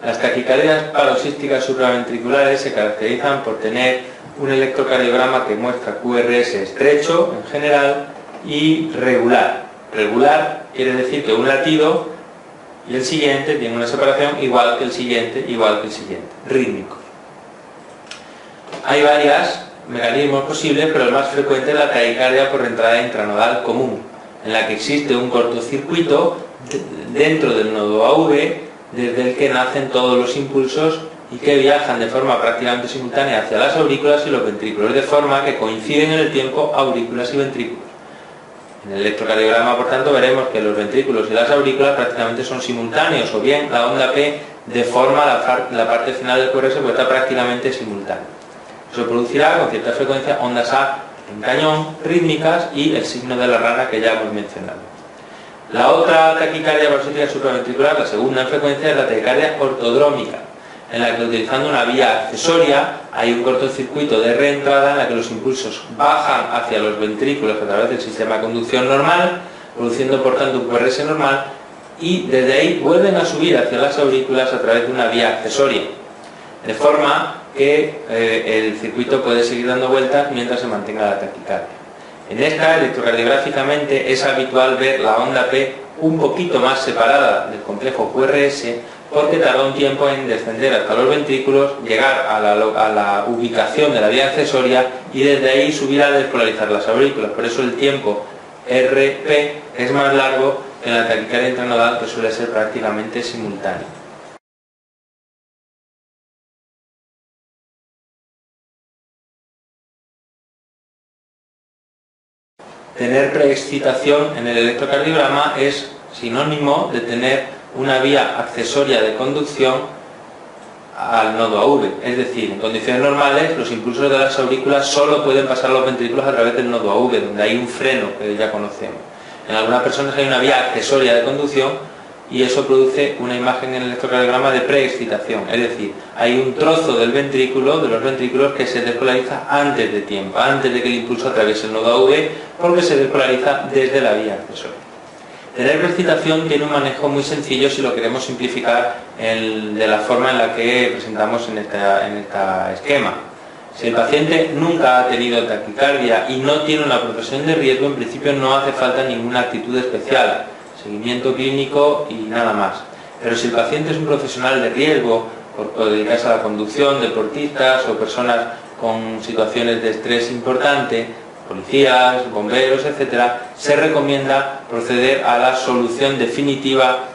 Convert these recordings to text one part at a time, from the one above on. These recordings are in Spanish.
Las taquicardias paroxísticas supraventriculares se caracterizan por tener un electrocardiograma que muestra QRS estrecho en general y regular. Regular quiere decir que un latido y el siguiente tiene una separación igual que el siguiente, rítmico. Hay varios mecanismos posibles, pero el más frecuente es la taquicardia por entrada intranodal común, en la que existe un cortocircuito dentro del nodo AV desde el que nacen todos los impulsos y que viajan de forma prácticamente simultánea hacia las aurículas y los ventrículos, de forma que coinciden en el tiempo aurículas y ventrículos. En el electrocardiograma, por tanto, veremos que los ventrículos y las aurículas prácticamente son simultáneos, o bien la onda P deforma la parte final del QRS porque está prácticamente simultánea. Eso producirá con cierta frecuencia ondas A en cañón, rítmicas y el signo de la rana que ya hemos mencionado. La otra taquicardia paroxística supraventricular, la segunda en frecuencia, es la taquicardia ortodrómica, en la que utilizando una vía accesoria hay un cortocircuito de reentrada en la que los impulsos bajan hacia los ventrículos a través del sistema de conducción normal, produciendo por tanto un QRS normal, y desde ahí vuelven a subir hacia las aurículas a través de una vía accesoria, de forma que el circuito puede seguir dando vueltas mientras se mantenga la taquicardia. En esta, electrocardiográficamente, es habitual ver la onda P un poquito más separada del complejo QRS, porque tarda un tiempo en descender hasta los ventrículos, llegar a la ubicación de la vía accesoria y desde ahí subir a despolarizar las aurículas. Por eso el tiempo RP es más largo que en la taquicardia intranodal, que suele ser prácticamente simultáneo. Tener preexcitación en el electrocardiograma es sinónimo de tener una vía accesoria de conducción al nodo AV, es decir, en condiciones normales los impulsos de las aurículas solo pueden pasar a los ventrículos a través del nodo AV, donde hay un freno que ya conocemos. En algunas personas hay una vía accesoria de conducción y eso produce una imagen en el electrocardiograma de preexcitación, es decir, hay un trozo del ventrículo, de los ventrículos, que se despolariza antes de tiempo, antes de que el impulso atraviese el nodo AV, porque se despolariza desde la vía accesoria. Tener preexcitación tiene un manejo muy sencillo si lo queremos simplificar de la forma en la que presentamos en este esquema. Si el paciente nunca ha tenido taquicardia y no tiene una profesión de riesgo, en principio no hace falta ninguna actitud especial, seguimiento clínico y nada más. Pero si el paciente es un profesional de riesgo, por dedicarse a la conducción, deportistas o personas con situaciones de estrés importante, policías, bomberos, etcétera, se recomienda proceder a la solución definitiva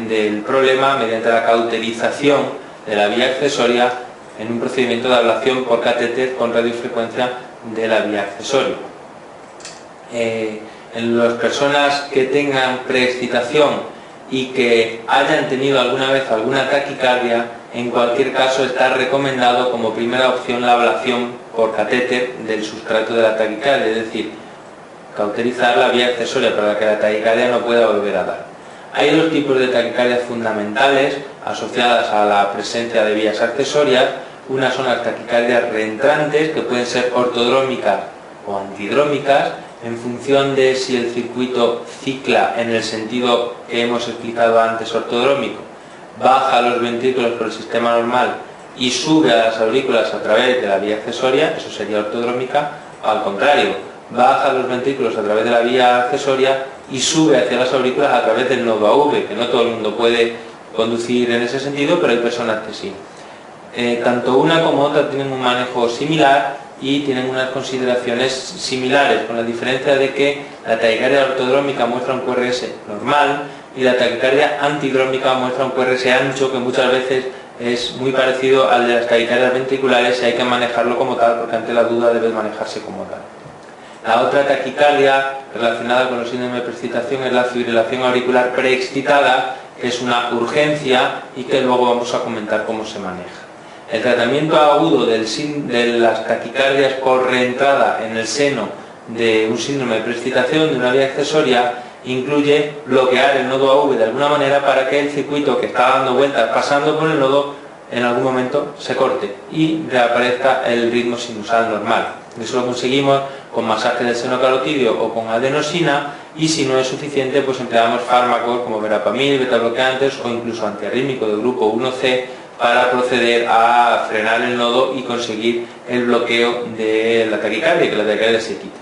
del problema mediante la cauterización de la vía accesoria en un procedimiento de ablación por catéter con radiofrecuencia de la vía accesoria. En las personas que tengan preexcitación y que hayan tenido alguna vez alguna taquicardia, en cualquier caso está recomendado como primera opción la ablación por catéter del sustrato de la taquicardia, es decir, cauterizar la vía accesoria para que la taquicardia no pueda volver a dar. Hay dos tipos de taquicardias fundamentales asociadas a la presencia de vías accesorias. Unas son las taquicardias reentrantes, que pueden ser ortodrómicas o antidrómicas, en función de si el circuito cicla en el sentido que hemos explicado antes ortodrómico, baja los ventrículos por el sistema normal y sube a las aurículas a través de la vía accesoria, eso sería ortodrómica, o al contrario, baja los ventrículos a través de la vía accesoria y sube hacia las aurículas a través del nodo AV, que no todo el mundo puede conducir en ese sentido, pero hay personas que sí. Tanto una como otra tienen un manejo similar y tienen unas consideraciones similares, con la diferencia de que la taquicardia ortodrómica muestra un QRS normal y la taquicardia antidrómica muestra un QRS ancho, que muchas veces es muy parecido al de las taquicardias ventriculares y hay que manejarlo como tal, porque ante la duda debe manejarse como tal. La otra taquicardia relacionada con los síndromes de preexcitación es la fibrilación auricular preexcitada, que es una urgencia y que luego vamos a comentar cómo se maneja. El tratamiento agudo de las taquicardias por reentrada en el seno de un síndrome de preexcitación de una vía accesoria incluye bloquear el nodo AV de alguna manera para que el circuito que está dando vueltas pasando por el nodo en algún momento se corte y reaparezca el ritmo sinusal normal. Eso lo conseguimos con masaje del seno carotídeo o con adenosina, y si no es suficiente, pues empleamos fármacos como verapamil, betabloqueantes o incluso antiarrítmico del grupo 1C para proceder a frenar el nodo y conseguir el bloqueo de la taquicardia, que la taquicardia se quite.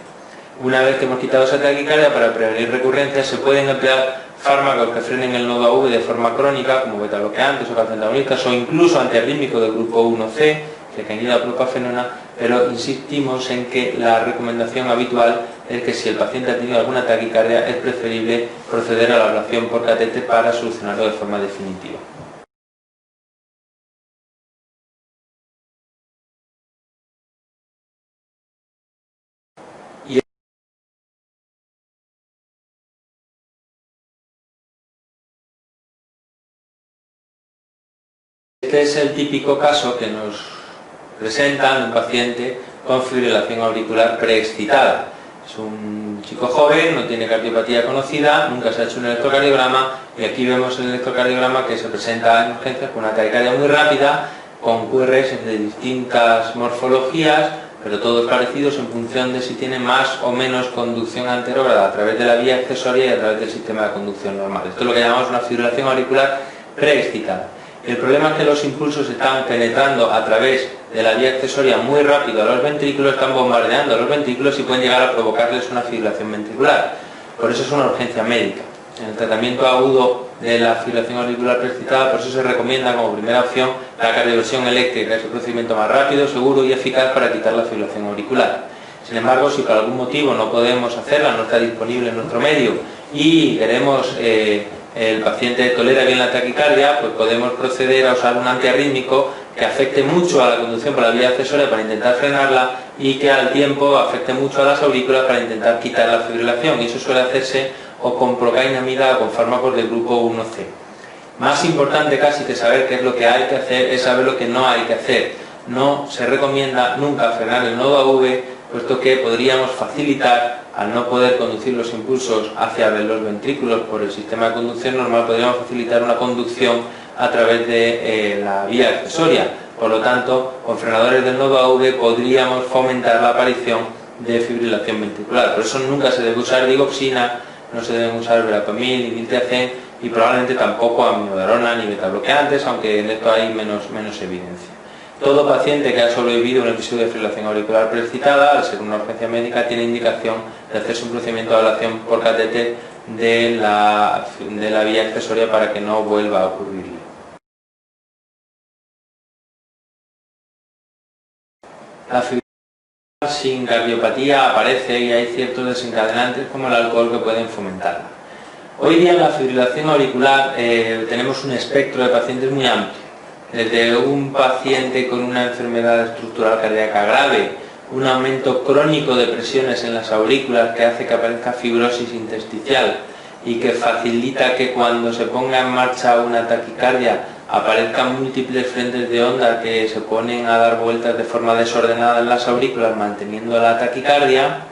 Una vez que hemos quitado esa taquicardia, para prevenir recurrencias se pueden emplear fármacos que frenen el nodo AV de forma crónica, como betabloqueantes o calcitonistas o incluso antiarrítmicos del grupo 1C, flecainida o propafenona, pero insistimos en que la recomendación habitual es que si el paciente ha tenido alguna taquicardia es preferible proceder a la ablación por catéter para solucionarlo de forma definitiva. Este es el típico caso que nos presentan un paciente con fibrilación auricular preexcitada. Es un chico joven, no tiene cardiopatía conocida, nunca se ha hecho un electrocardiograma, y aquí vemos el electrocardiograma que se presenta en urgencias con una taquicardia muy rápida, con QRS de distintas morfologías, pero todos parecidos en función de si tiene más o menos conducción anterógrada a través de la vía accesoria y a través del sistema de conducción normal. Esto es lo que llamamos una fibrilación auricular preexcitada. El problema es que los impulsos están penetrando a través de la vía accesoria muy rápido a los ventrículos, están bombardeando a los ventrículos y pueden llegar a provocarles una fibrilación ventricular. Por eso es una urgencia médica. En el tratamiento agudo de la fibrilación auricular preexcitada, por eso se recomienda como primera opción la cardioversión eléctrica, es el procedimiento más rápido, seguro y eficaz para quitar la fibrilación auricular. Sin embargo, si por algún motivo no podemos hacerla, no está disponible en nuestro medio y queremos el paciente tolera bien la taquicardia, pues podemos proceder a usar un antiarrítmico que afecte mucho a la conducción por la vía accesoria para intentar frenarla y que al tiempo afecte mucho a las aurículas para intentar quitar la fibrilación, y eso suele hacerse o con procainamida o con fármacos del grupo 1C. Más importante casi que saber qué es lo que hay que hacer es saber lo que no hay que hacer. No se recomienda nunca frenar el nodo AV, puesto que podríamos facilitar, al no poder conducir los impulsos hacia los ventrículos por el sistema de conducción normal, podríamos facilitar una conducción a través de la vía accesoria. Por lo tanto, con frenadores del nodo AV podríamos fomentar la aparición de fibrilación ventricular. Por eso nunca se debe usar digoxina, no se deben usar verapamil ni diltiazem, y probablemente tampoco aminodarona ni betabloqueantes, aunque en esto hay menos evidencia. Todo paciente que ha sobrevivido a un episodio de fibrilación auricular preexcitada, al ser una urgencia médica, tiene indicación de hacerse un procedimiento de ablación por catéter de la vía accesoria para que no vuelva a ocurrir. La fibrilación sin cardiopatía aparece y hay ciertos desencadenantes como el alcohol que pueden fomentarla. Hoy día en la fibrilación auricular tenemos un espectro de pacientes muy amplio. Desde un paciente con una enfermedad estructural cardíaca grave, un aumento crónico de presiones en las aurículas que hace que aparezca fibrosis intersticial y que facilita que cuando se ponga en marcha una taquicardia aparezcan múltiples frentes de onda que se ponen a dar vueltas de forma desordenada en las aurículas manteniendo la taquicardia,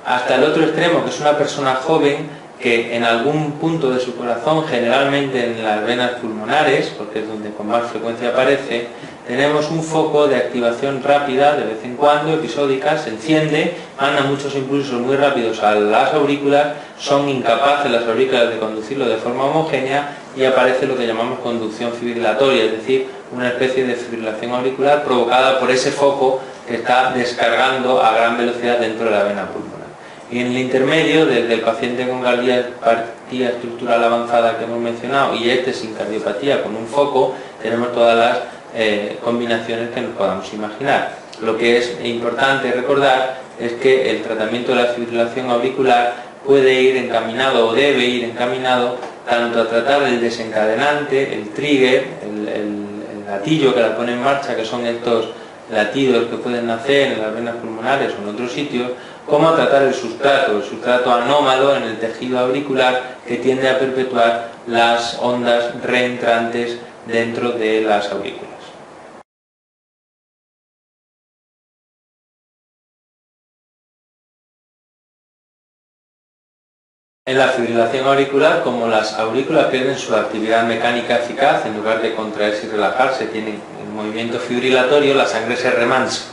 hasta el otro extremo, que es una persona joven que en algún punto de su corazón, generalmente en las venas pulmonares, porque es donde con más frecuencia aparece, tenemos un foco de activación rápida, de vez en cuando, episódica, se enciende, manda muchos impulsos muy rápidos a las aurículas, son incapaces las aurículas de conducirlo de forma homogénea y aparece lo que llamamos conducción fibrilatoria, es decir, una especie de fibrilación auricular provocada por ese foco que está descargando a gran velocidad dentro de la vena pulmonar. Y en el intermedio, desde el paciente con cardiopatía estructural avanzada que hemos mencionado y este sin cardiopatía con un foco, tenemos todas las combinaciones que nos podamos imaginar. Lo que es importante recordar es que el tratamiento de la fibrilación auricular puede ir encaminado o debe ir encaminado tanto a tratar el desencadenante, el trigger, el gatillo que la pone en marcha, que son estos latidos que pueden nacer en las venas pulmonares o en otros sitios, como a tratar el sustrato anómalo en el tejido auricular que tiende a perpetuar las ondas reentrantes dentro de las aurículas. En la fibrilación auricular, como las aurículas pierden su actividad mecánica eficaz, en lugar de contraerse y relajarse, tienen un movimiento fibrilatorio, la sangre se remansa.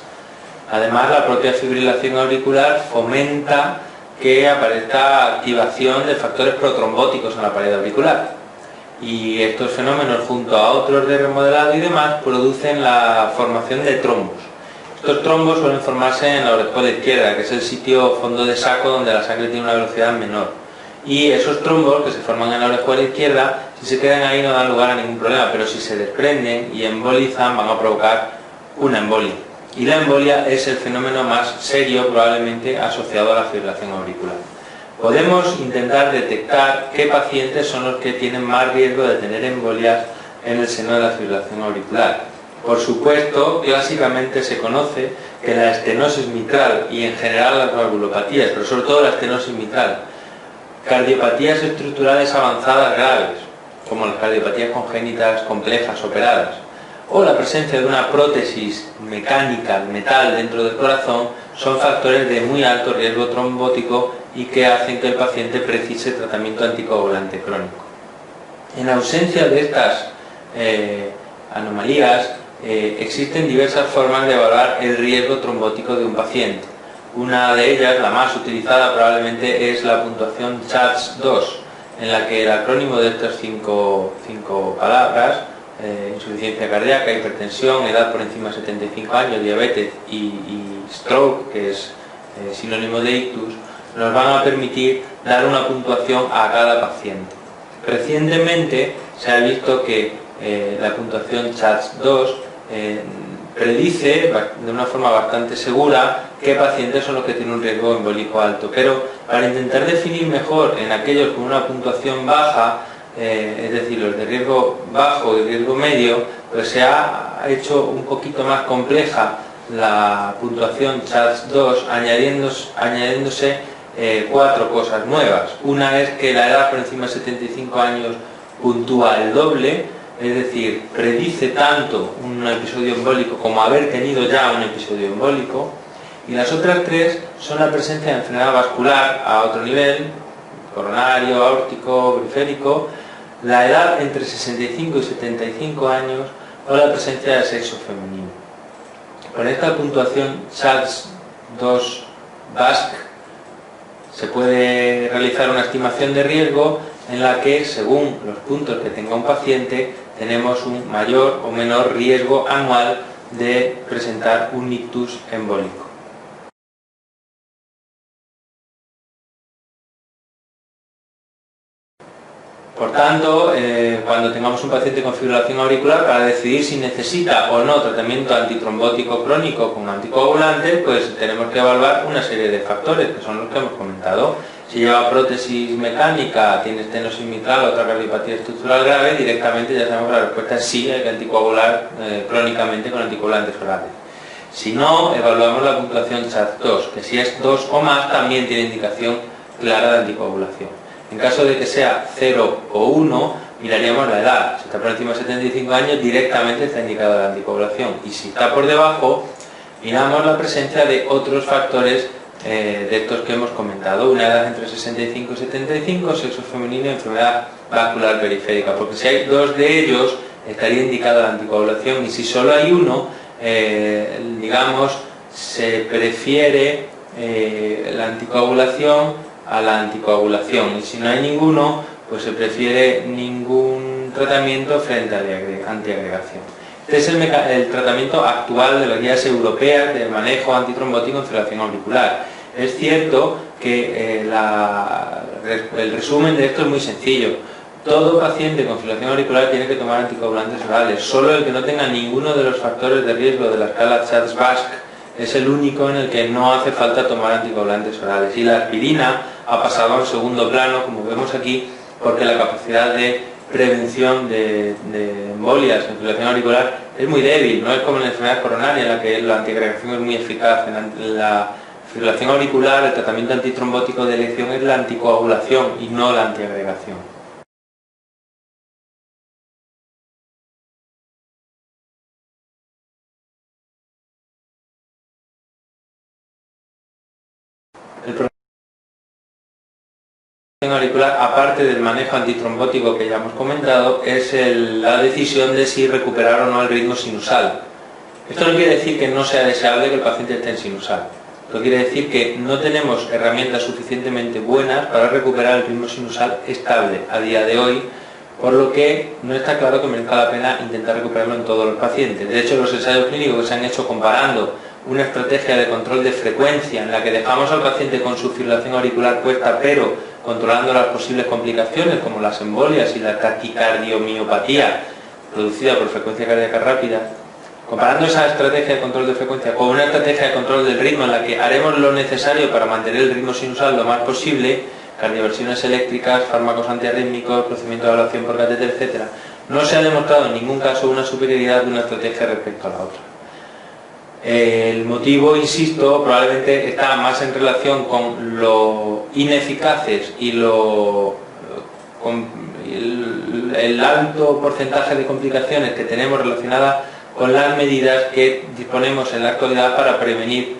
Además, la propia fibrilación auricular fomenta que aparezca activación de factores protrombóticos en la pared auricular. Y estos fenómenos, junto a otros de remodelado y demás, producen la formación de trombos. Estos trombos suelen formarse en la orejuela izquierda, que es el sitio fondo de saco donde la sangre tiene una velocidad menor. Y esos trombos que se forman en la orejuela izquierda, si se quedan ahí no dan lugar a ningún problema, pero si se desprenden y embolizan van a provocar una embolia. Y la embolia es el fenómeno más serio probablemente asociado a la fibrilación auricular. Podemos intentar detectar qué pacientes son los que tienen más riesgo de tener embolias en el seno de la fibrilación auricular. Por supuesto, clásicamente se conoce que la estenosis mitral y en general las valvulopatías, pero sobre todo la estenosis mitral, cardiopatías estructurales avanzadas graves, como las cardiopatías congénitas complejas operadas, o la presencia de una prótesis mecánica, metal dentro del corazón, son factores de muy alto riesgo trombótico y que hacen que el paciente precise tratamiento anticoagulante crónico. En ausencia de estas anomalías, existen diversas formas de evaluar el riesgo trombótico de un paciente. Una de ellas, la más utilizada probablemente, es la puntuación CHADS-2, en la que el acrónimo de estas cinco palabras, insuficiencia cardíaca, hipertensión, edad por encima de 75 años, diabetes y stroke, que es sinónimo de ictus, nos van a permitir dar una puntuación a cada paciente. Recientemente se ha visto que la puntuación CHADS-2 predice de una forma bastante segura qué pacientes son los que tienen un riesgo embólico alto, pero para intentar definir mejor en aquellos con una puntuación baja, es decir, los de riesgo bajo y riesgo medio, pues se ha hecho un poquito más compleja la puntuación CHADS-2 añadiéndose 4 cosas nuevas. Una es que la edad por encima de 75 años puntúa el doble, es decir, predice tanto un episodio embólico como haber tenido ya un episodio embólico. Y las otras 3 son la presencia de enfermedad vascular a otro nivel, coronario, aórtico, periférico, la edad entre 65 y 75 años o la presencia de sexo femenino. Con esta puntuación CHADS-2 BASC se puede realizar una estimación de riesgo en la que, según los puntos que tenga un paciente, tenemos un mayor o menor riesgo anual de presentar un ictus embólico. Por tanto, cuando tengamos un paciente con fibrilación auricular, para decidir si necesita o no tratamiento antitrombótico crónico con anticoagulante, pues tenemos que evaluar una serie de factores, que son los que hemos comentado. Si lleva prótesis mecánica, tiene estenosis mitral o otra cardiopatía estructural grave, directamente ya sabemos que la respuesta es sí, hay que anticoagular crónicamente con anticoagulantes orales. Si no, evaluamos la puntuación CHADS-2, que si es 2 o más también tiene indicación clara de anticoagulación. En caso de que sea 0 o 1, miraríamos la edad. Si está por encima de 75 años, directamente está indicada la anticoagulación. Y si está por debajo, miramos la presencia de otros factores de estos que hemos comentado. Una edad entre 65 y 75, sexo femenino y enfermedad vascular periférica. Porque si hay 2 de ellos, estaría indicada la anticoagulación. Y si solo hay uno, digamos, se prefiere la anticoagulación a la anticoagulación, y si no hay ninguno, pues se prefiere ningún tratamiento frente a la antiagregación. Este es el tratamiento actual de las guías europeas de manejo antitrombótico en fibrilación auricular. Es cierto que el resumen de esto es muy sencillo. Todo paciente con fibrilación auricular tiene que tomar anticoagulantes orales. Solo el que no tenga ninguno de los factores de riesgo de la escala CHADS-BASC es el único en el que no hace falta tomar anticoagulantes orales. Y la aspirina ha pasado a un segundo plano, como vemos aquí, porque la capacidad de prevención de embolias en fibrilación auricular es muy débil. No es como en la enfermedad coronaria, en la que la antiagregación es muy eficaz. En la fibrilación auricular, el tratamiento antitrombótico de elección es la anticoagulación y no la antiagregación. El problema auricular, aparte del manejo antitrombótico que ya hemos comentado, es la decisión de si recuperar o no el ritmo sinusal. Esto no quiere decir que no sea deseable que el paciente esté en sinusal. Esto quiere decir que no tenemos herramientas suficientemente buenas para recuperar el ritmo sinusal estable a día de hoy, por lo que no está claro que merezca la pena intentar recuperarlo en todos los pacientes. De hecho, los ensayos clínicos que se han hecho comparando una estrategia de control de frecuencia en la que dejamos al paciente con su fibrilación auricular puesta, pero controlando las posibles complicaciones como las embolias y la taquicardiomiopatía producida por frecuencia cardíaca rápida, comparando esa estrategia de control de frecuencia con una estrategia de control del ritmo en la que haremos lo necesario para mantener el ritmo sinusal lo más posible, cardioversiones eléctricas, fármacos antiarrítmicos, procedimiento de evaluación por catéter, etc., no se ha demostrado en ningún caso una superioridad de una estrategia respecto a la otra. El motivo, insisto, probablemente está más en relación con lo ineficaces y el alto porcentaje de complicaciones que tenemos relacionadas con las medidas que disponemos en la actualidad para prevenir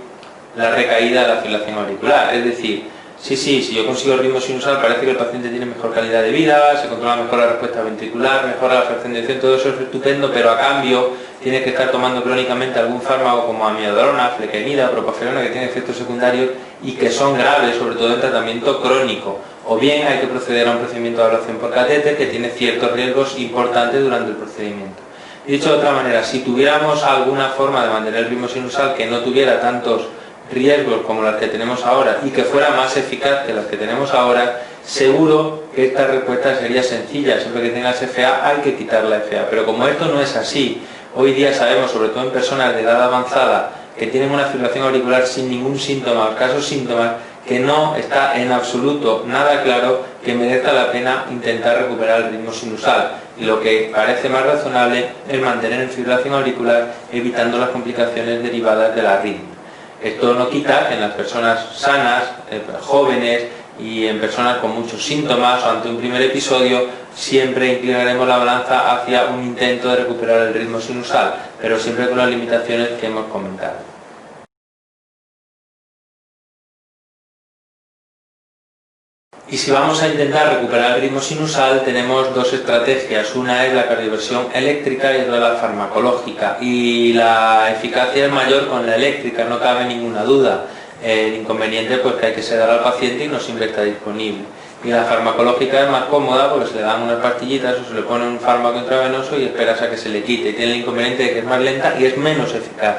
la recaída de la fibrilación auricular. Es decir, si yo consigo el ritmo sinusal, parece que el paciente tiene mejor calidad de vida, se controla mejor la respuesta ventricular, mejora la fracción de eyección, todo eso es estupendo, pero a cambio tiene que estar tomando crónicamente algún fármaco como amiodarona, flecainida, propafenona, que tienen efectos secundarios y que son graves, sobre todo en tratamiento crónico. O bien hay que proceder a un procedimiento de ablación por catéter que tiene ciertos riesgos importantes durante el procedimiento. Dicho de otra manera, si tuviéramos alguna forma de mantener el ritmo sinusal que no tuviera tantos riesgos como las que tenemos ahora y que fuera más eficaz que las que tenemos ahora, seguro que esta respuesta sería sencilla. Siempre que tengas FA hay que quitar la FA, pero como esto no es así, hoy día sabemos, sobre todo en personas de edad avanzada que tienen una fibrilación auricular sin ningún síntoma, o escasos síntomas, que no está en absoluto nada claro que merezca la pena intentar recuperar el ritmo sinusal, y lo que parece más razonable es mantener en fibrilación auricular evitando las complicaciones derivadas de la arritmia. Esto no quita que en las personas sanas, jóvenes y en personas con muchos síntomas o ante un primer episodio siempre inclinaremos la balanza hacia un intento de recuperar el ritmo sinusal, pero siempre con las limitaciones que hemos comentado. Y si vamos a intentar recuperar el ritmo sinusal, tenemos dos estrategias. Una es la cardioversión eléctrica y otra la farmacológica. Y la eficacia es mayor con la eléctrica, no cabe ninguna duda. El inconveniente pues que hay que sedar al paciente y no siempre está disponible. Y la farmacológica es más cómoda porque se le dan unas pastillitas o se le pone un fármaco intravenoso y esperas a que se le quite. Y tiene el inconveniente de que es más lenta y es menos eficaz,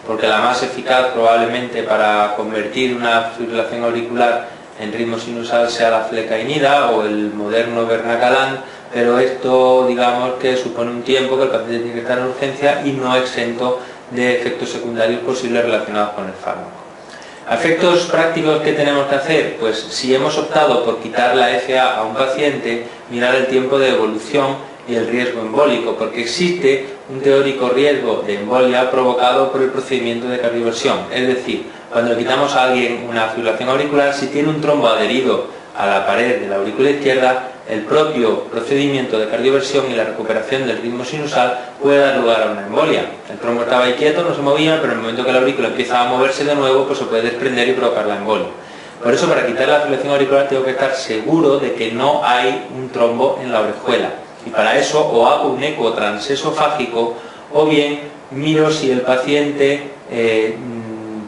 porque la más eficaz probablemente para convertir una fibrilación auricular en ritmo sinusal sea la flecainida o el moderno Bernacalan, pero esto digamos que supone un tiempo que el paciente tiene que estar en urgencia y no exento de efectos secundarios posibles relacionados con el fármaco. ¿A efectos prácticos qué tenemos que hacer? Pues si hemos optado por quitar la FA a un paciente, mirar el tiempo de evolución y el riesgo embólico, porque existe un teórico riesgo de embolia provocado por el procedimiento de cardioversión. Es decir, cuando le quitamos a alguien una fibrilación auricular, si tiene un trombo adherido a la pared de la aurícula izquierda, el propio procedimiento de cardioversión y la recuperación del ritmo sinusal puede dar lugar a una embolia. El trombo estaba ahí quieto, no se movía, pero en el momento que la aurícula empieza a moverse de nuevo, pues se puede desprender y provocar la embolia. Por eso, para quitar la fibrilación auricular tengo que estar seguro de que no hay un trombo en la orejuela. Y para eso o hago un eco transesofágico o bien miro si el paciente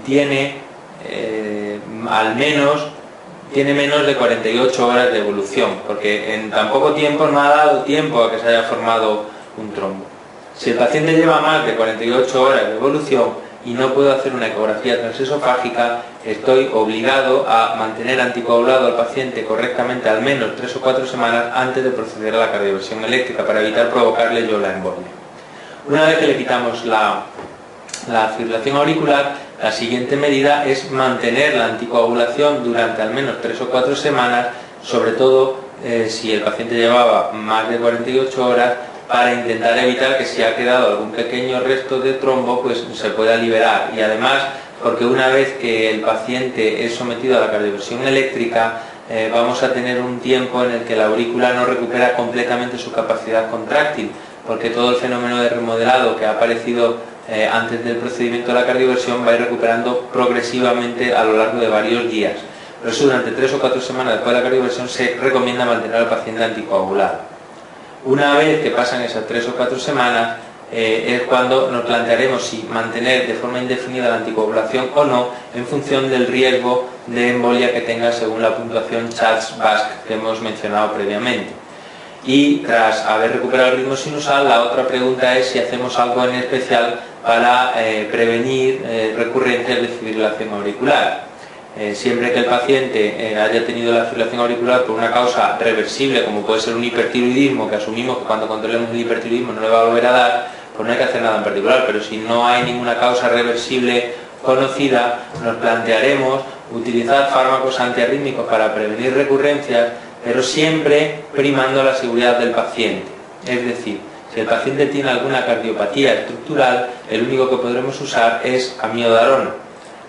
tiene menos de 48 horas de evolución, porque en tan poco tiempo no ha dado tiempo a que se haya formado un trombo. Si el paciente lleva más de 48 horas de evolución y no puedo hacer una ecografía transesofágica, estoy obligado a mantener anticoagulado al paciente correctamente al menos 3 o 4 semanas antes de proceder a la cardioversión eléctrica para evitar provocarle yo la embolia. Una vez que le quitamos la fibrilación auricular, la siguiente medida es mantener la anticoagulación durante al menos 3 o 4 semanas, sobre todo si el paciente llevaba más de 48 horas, para intentar evitar que si ha quedado algún pequeño resto de trombo pues se pueda liberar. Y además porque una vez que el paciente es sometido a la cardioversión eléctrica vamos a tener un tiempo en el que la aurícula no recupera completamente su capacidad contráctil, porque todo el fenómeno de remodelado que ha aparecido antes del procedimiento de la cardioversión va a ir recuperando progresivamente a lo largo de varios días. Por eso durante 3 o 4 semanas después de la cardioversión se recomienda mantener al paciente anticoagulado. Una vez que pasan esas 3 o 4 semanas, es cuando nos plantearemos si mantener de forma indefinida la anticoagulación o no, en función del riesgo de embolia que tenga según la puntuación Charles-Basque que hemos mencionado previamente. Y tras haber recuperado el ritmo sinusal, la otra pregunta es si hacemos algo en especial para prevenir recurrencias de fibrilación auricular. Siempre que el paciente haya tenido la fibrilación auricular por una causa reversible, como puede ser un hipertiroidismo, que asumimos que cuando controlemos el hipertiroidismo no le va a volver a dar, pues no hay que hacer nada en particular. Pero si no hay ninguna causa reversible conocida, nos plantearemos utilizar fármacos antiarrítmicos para prevenir recurrencias, pero siempre primando la seguridad del paciente. Es decir, si el paciente tiene alguna cardiopatía estructural, el único que podremos usar es amiodarona.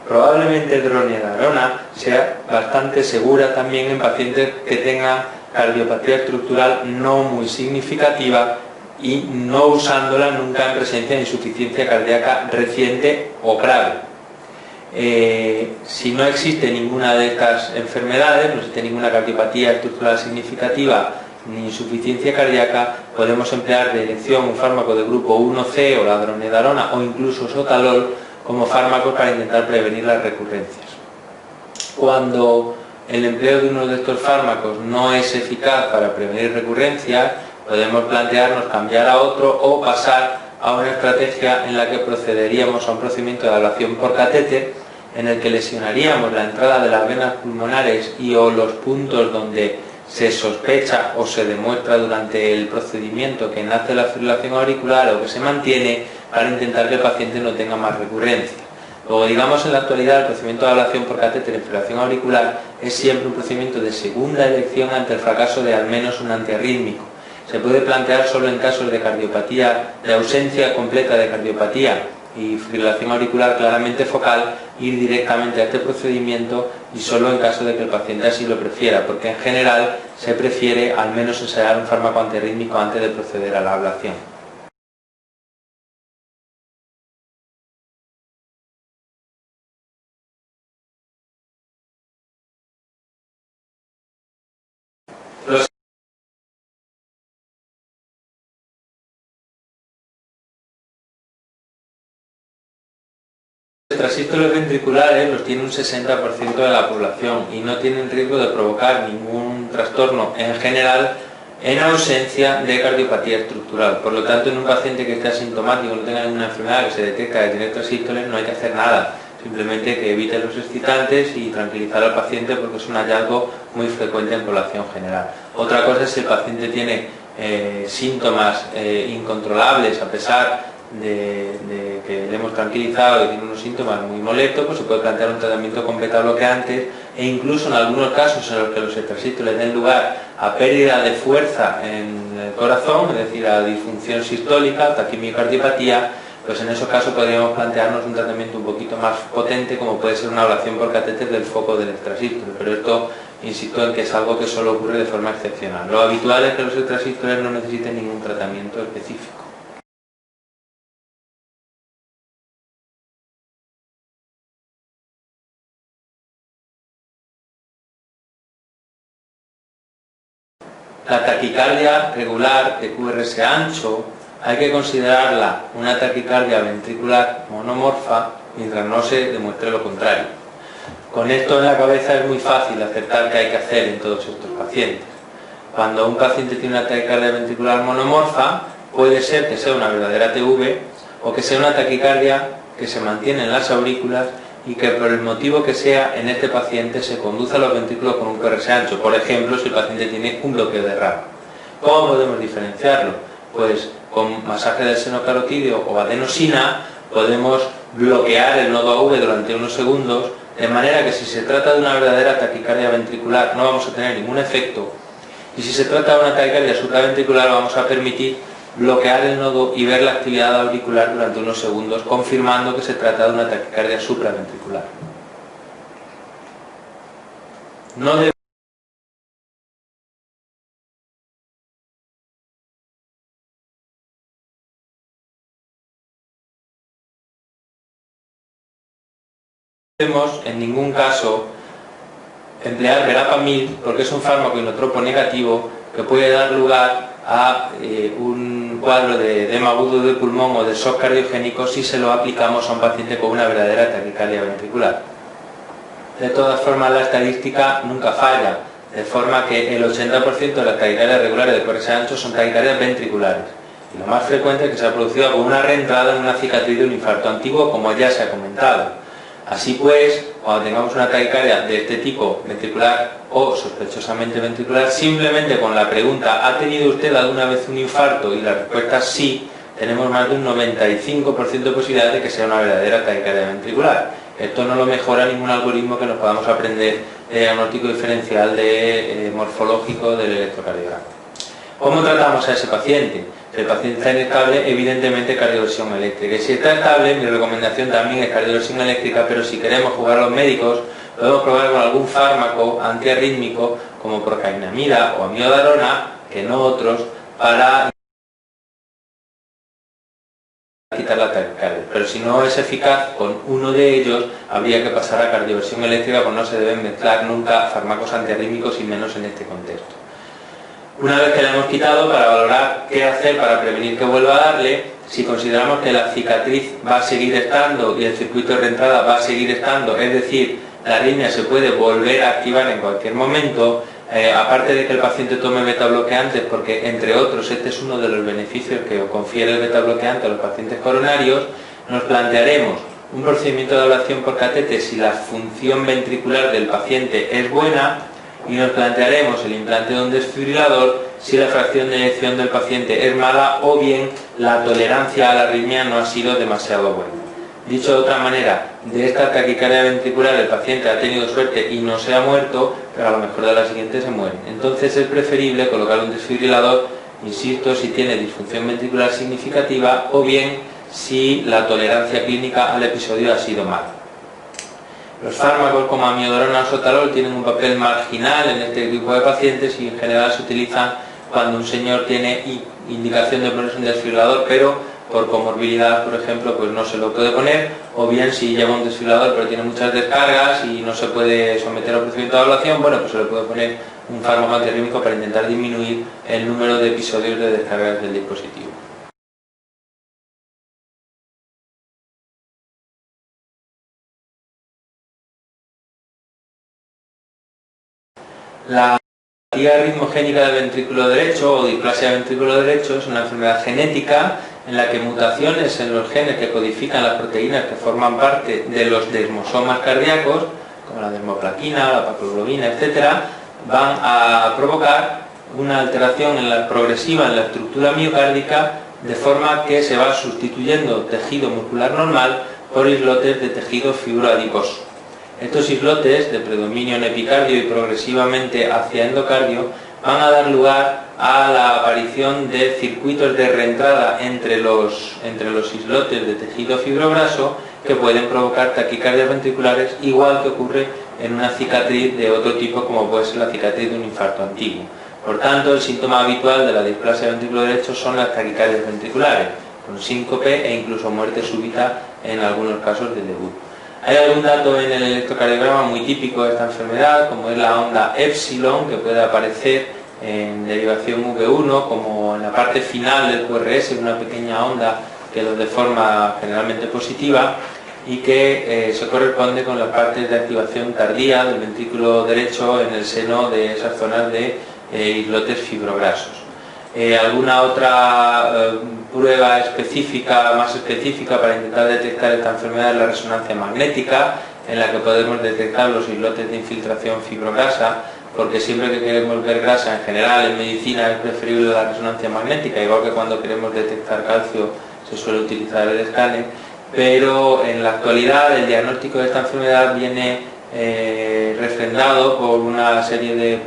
Probablemente dronedarona sea bastante segura también en pacientes que tengan cardiopatía estructural no muy significativa y no usándola nunca en presencia de insuficiencia cardíaca reciente o grave. Si no existe ninguna de estas enfermedades, no existe ninguna cardiopatía estructural significativa ni insuficiencia cardíaca, podemos emplear de elección un fármaco de grupo 1C o la dronedarona o incluso sotalol como fármacos para intentar prevenir las recurrencias. Cuando el empleo de uno de estos fármacos no es eficaz para prevenir recurrencias, podemos plantearnos cambiar a otro o pasar a una estrategia en la que procederíamos a un procedimiento de ablación por catéter en el que lesionaríamos la entrada de las venas pulmonares y o los puntos donde se sospecha o se demuestra durante el procedimiento que nace la fibrilación auricular o que se mantiene, para intentar que el paciente no tenga más recurrencias. Luego, digamos, en la actualidad el procedimiento de ablación por catéter en fibrilación auricular es siempre un procedimiento de segunda elección ante el fracaso de al menos un antiarrítmico. Se puede plantear solo en casos de cardiopatía, de ausencia completa de cardiopatía y fibrilación auricular claramente focal, ir directamente a este procedimiento y solo en caso de que el paciente así lo prefiera, porque en general se prefiere al menos ensayar un fármaco antiarrítmico antes de proceder a la ablación. Los extrasístoles ventriculares los tiene un 60% de la población y no tienen riesgo de provocar ningún trastorno en general en ausencia de cardiopatía estructural. Por lo tanto, en un paciente que esté asintomático, no tenga ninguna enfermedad que se detecta que tiene extrasístoles, no hay que hacer nada. Simplemente que evite los excitantes y tranquilizar al paciente, porque es un hallazgo muy frecuente en población general. Otra cosa es si el paciente tiene síntomas incontrolables a pesar de que le hemos tranquilizado y tiene unos síntomas muy molestos, pues se puede plantear un tratamiento con beta bloqueantes e incluso en algunos casos en los que los extrasístoles den lugar a pérdida de fuerza en el corazón, es decir, a disfunción sistólica, taquimiocardiopatía, pues en esos casos podríamos plantearnos un tratamiento un poquito más potente, como puede ser una ablación por catéter del foco del extrasístole, pero esto, insisto en que es algo que solo ocurre de forma excepcional. Lo habitual es que los extrasístoles no necesiten ningún tratamiento específico. La taquicardia regular de QRS ancho hay que considerarla una taquicardia ventricular monomorfa mientras no se demuestre lo contrario. Con esto en la cabeza es muy fácil acertar qué hay que hacer en todos estos pacientes. Cuando un paciente tiene una taquicardia ventricular monomorfa, puede ser que sea una verdadera TV o que sea una taquicardia que se mantiene en las aurículas y que por el motivo que sea en este paciente se conduce a los ventrículos con un QRS ancho. Por ejemplo, si el paciente tiene un bloqueo de RAP. ¿Cómo podemos diferenciarlo? Pues con masaje del seno carotídeo o adenosina podemos bloquear el nodo AV durante unos segundos, de manera que si se trata de una verdadera taquicardia ventricular no vamos a tener ningún efecto, y si se trata de una taquicardia supraventricular vamos a permitir bloquear el nodo y ver la actividad auricular durante unos segundos, confirmando que se trata de una taquicardia supraventricular. No debemos en ningún caso emplear verapamil, porque es un fármaco inotropo negativo que puede dar lugar a un cuadro de edema agudo de pulmón o de shock cardiogénico si se lo aplicamos a un paciente con una verdadera taquicardia ventricular. De todas formas, la estadística nunca falla, de forma que el 80% de las taquicardias regulares de QRS ancho son taquicardias ventriculares. Y lo más frecuente es que se ha producido con una reentrada en una cicatriz de un infarto antiguo, como ya se ha comentado. Así pues, cuando tengamos una taquicardia de este tipo, ventricular o sospechosamente ventricular, simplemente con la pregunta ¿ha tenido usted alguna vez un infarto? Y la respuesta es sí, tenemos más de un 95% de posibilidad de que sea una verdadera taquicardia ventricular. Esto no lo mejora ningún algoritmo que nos podamos aprender de diagnóstico diferencial morfológico del electrocardiograma. ¿Cómo tratamos a ese paciente? Si el paciente está inestable, evidentemente cardioversión eléctrica. Y si está estable, mi recomendación también es cardioversión eléctrica, pero si queremos jugar a los médicos, podemos probar con algún fármaco antiarrítmico como procainamida o amiodarona, que no otros, para quitar la taquicardia. Pero si no es eficaz con uno de ellos, habría que pasar a cardioversión eléctrica, pues no se deben mezclar nunca fármacos antiarrítmicos y menos en este contexto. Una vez que le hemos quitado, para valorar qué hacer para prevenir que vuelva a darle, si consideramos que la cicatriz va a seguir estando y el circuito de reentrada va a seguir estando, es decir, la arritmia se puede volver a activar en cualquier momento, aparte de que el paciente tome betabloqueantes, porque entre otros este es uno de los beneficios que confiere el betabloqueante a los pacientes coronarios, nos plantearemos un procedimiento de ablación por catete si la función ventricular del paciente es buena, y nos plantearemos el implante de un desfibrilador si la fracción de eyección del paciente es mala o bien la tolerancia a la arritmia no ha sido demasiado buena. Dicho de otra manera, de esta taquicardia ventricular el paciente ha tenido suerte y no se ha muerto, pero a lo mejor de la siguiente se muere. Entonces es preferible colocar un desfibrilador, insisto, si tiene disfunción ventricular significativa o bien si la tolerancia clínica al episodio ha sido mala. Los fármacos como amiodarona o sotalol tienen un papel marginal en este tipo de pacientes y en general se utilizan cuando un señor tiene indicación de ponerse un desfibrilador, pero por comorbilidad, por ejemplo, pues no se lo puede poner, o bien si lleva un desfibrilador pero tiene muchas descargas y no se puede someter a un procedimiento de ablación, bueno, pues se le puede poner un fármaco antiarrítmico para intentar disminuir el número de episodios de descargas del dispositivo. La apatía ritmogénica del ventrículo derecho o displasia del ventrículo derecho es una enfermedad genética en la que mutaciones en los genes que codifican las proteínas que forman parte de los desmosomas cardíacos, como la desmoplaquina, la pacoglobina, etc., van a provocar una alteración progresiva en la estructura miocárdica, de forma que se va sustituyendo tejido muscular normal por islotes de tejido fibroadiposo. Estos islotes, de predominio en epicardio y progresivamente hacia endocardio, van a dar lugar a la aparición de circuitos de reentrada entre los islotes de tejido fibrograso que pueden provocar taquicardias ventriculares, igual que ocurre en una cicatriz de otro tipo como puede ser la cicatriz de un infarto antiguo. Por tanto, el síntoma habitual de la displasia del ventrículo derecho son las taquicardias ventriculares, con síncope e incluso muerte súbita en algunos casos de debut. Hay algún dato en el electrocardiograma muy típico de esta enfermedad, como es la onda epsilon, que puede aparecer en derivación V1, como en la parte final del QRS, una pequeña onda que lo deforma generalmente positiva y que se corresponde con las partes de activación tardía del ventrículo derecho en el seno de esas zonas de islotes fibrograsos. Alguna otra prueba específica, más específica para intentar detectar esta enfermedad es la resonancia magnética, en la que podemos detectar los islotes de infiltración fibrograsa, porque siempre que queremos ver grasa en general en medicina es preferible la resonancia magnética, igual que cuando queremos detectar calcio se suele utilizar el escáner, pero en la actualidad el diagnóstico de esta enfermedad viene refrendado por una serie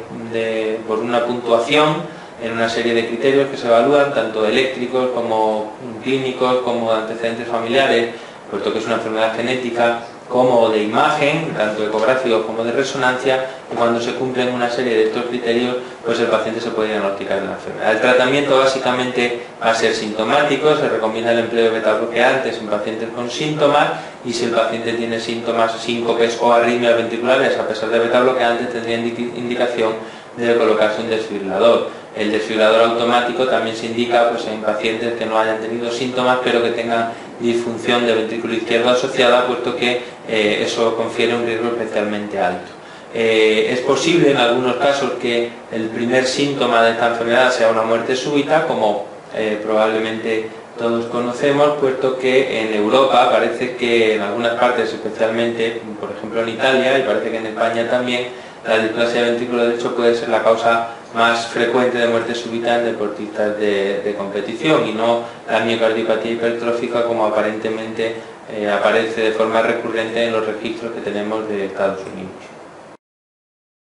por una puntuación en una serie de criterios que se evalúan, tanto eléctricos como clínicos, como de antecedentes familiares, puesto que es una enfermedad genética, como de imagen, tanto ecográficos como de resonancia, y cuando se cumplen una serie de estos criterios, pues el paciente se puede diagnosticar la enfermedad. El tratamiento básicamente va a ser sintomático, se recomienda el empleo de betabloqueantes en pacientes con síntomas, y si el paciente tiene síntomas, síncopes o arritmias ventriculares, a pesar de betabloqueantes, tendría indicación de colocarse un desfibrilador. El desfibrilador automático también se indica pues, en pacientes que no hayan tenido síntomas pero que tengan disfunción del ventrículo izquierdo asociada, puesto que eso confiere un riesgo especialmente alto. Es posible en algunos casos que el primer síntoma de esta enfermedad sea una muerte súbita, como probablemente todos conocemos, puesto que en Europa parece que en algunas partes, especialmente por ejemplo en Italia, y parece que en España también, la displasia del ventrículo derecho puede ser la causa más frecuente de muerte súbita en deportistas de competición, y no la miocardiopatía hipertrófica como aparentemente aparece de forma recurrente en los registros que tenemos de Estados Unidos.